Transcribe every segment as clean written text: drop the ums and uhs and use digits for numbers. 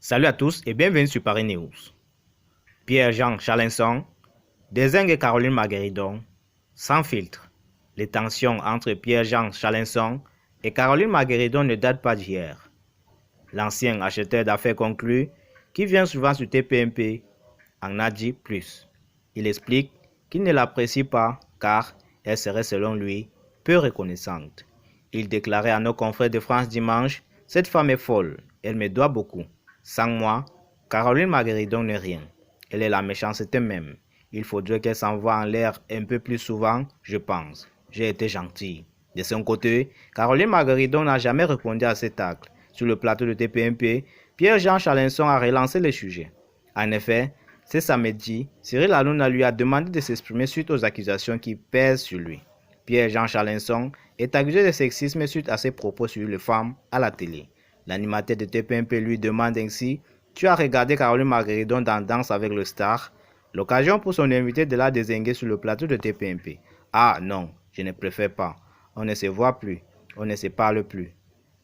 Salut à tous et bienvenue sur Paris News. Pierre-Jean Chalencon, désigne Caroline Margueridon, sans filtre. Les tensions entre Pierre-Jean Chalencon et Caroline Margueridon ne datent pas d'hier. L'ancien acheteur d'affaires conclu, qui vient souvent sur TPMP, en a dit plus. Il explique qu'il ne l'apprécie pas car elle serait selon lui peu reconnaissante. Il déclarait à nos confrères de France Dimanche: « Cette femme est folle, elle me doit beaucoup. Sans moi, Caroline Margueridon n'est rien. Elle est la méchanceté même. Il faudrait qu'elle s'envoie en l'air un peu plus souvent, je pense. J'ai été gentil. » De son côté, Caroline Margueridon n'a jamais répondu à cet acte. Sur le plateau de TPMP, Pierre-Jean Chalencon a relancé le sujet. En effet, ce samedi, Cyril Hanouna lui a demandé de s'exprimer suite aux accusations qui pèsent sur lui. Pierre-Jean Chalencon est accusé de sexisme suite à ses propos sur les femmes à la télé. L'animateur de TPMP lui demande ainsi: « Tu as regardé Caroline Margueridon dans Danse avec le star ?» L'occasion pour son invité de la désinguer sur le plateau de TPMP. « Ah non, je ne préfère pas. On ne se voit plus, on ne se parle plus.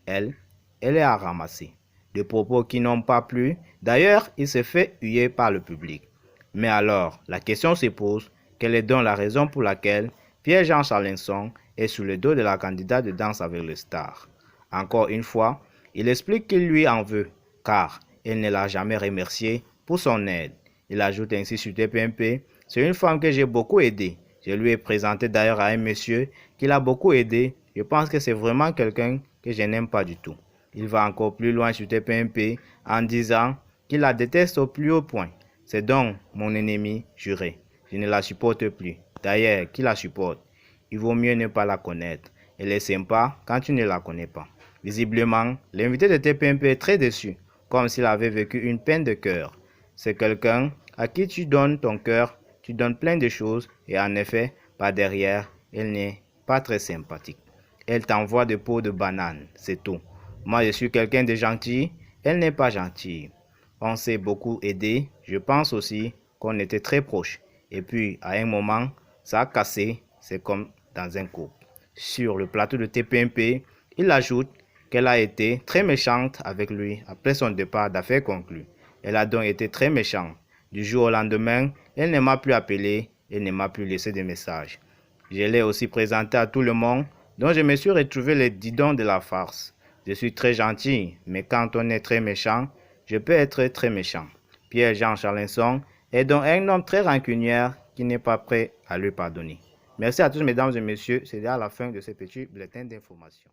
Elle est à ramasser. » Des propos qui n'ont pas plu. D'ailleurs, il s'est fait huer par le public. Mais alors, la question se pose: quelle est donc la raison pour laquelle Pierre-Jean Chalencon est sous le dos de la candidate de Danse avec le star? Encore une fois, il explique qu'il lui en veut, car elle ne l'a jamais remercié pour son aide. Il ajoute ainsi sur TPMP: « C'est une femme que j'ai beaucoup aidée. Je lui ai présenté d'ailleurs à un monsieur qui l'a beaucoup aidé. Je pense que c'est vraiment quelqu'un que je n'aime pas du tout. » Il va encore plus loin sur TPMP en disant qu'il la déteste au plus haut point. « C'est donc mon ennemi juré. Je ne la supporte plus. D'ailleurs, qui la supporte? Il vaut mieux ne pas la connaître. Elle est sympa quand tu ne la connais pas. » Visiblement, l'invité de TPMP est très déçu, comme s'il avait vécu une peine de cœur. C'est quelqu'un à qui tu donnes ton cœur, tu donnes plein de choses, et en effet, par derrière, elle n'est pas très sympathique. Elle t'envoie des pots de bananes, c'est tout. Moi, je suis quelqu'un de gentil, elle n'est pas gentille. On s'est beaucoup aidé, je pense aussi qu'on était très proches. Et puis, à un moment, ça a cassé, c'est comme dans un couple. Sur le plateau de TPMP, il ajoute qu'elle a été très méchante avec lui après son départ d'affaires conclues. Elle a donc été très méchante. Du jour au lendemain, elle ne m'a plus appelé, elle ne m'a plus laissé de messages. Je l'ai aussi présenté à tout le monde, dont je me suis retrouvé le didon de la farce. Je suis très gentil, mais quand on est très méchant, je peux être très méchant. Pierre-Jean Chalencon est donc un homme très rancunier qui n'est pas prêt à lui pardonner. Merci à tous mesdames et messieurs, c'est déjà la fin de ce petit bulletin d'information.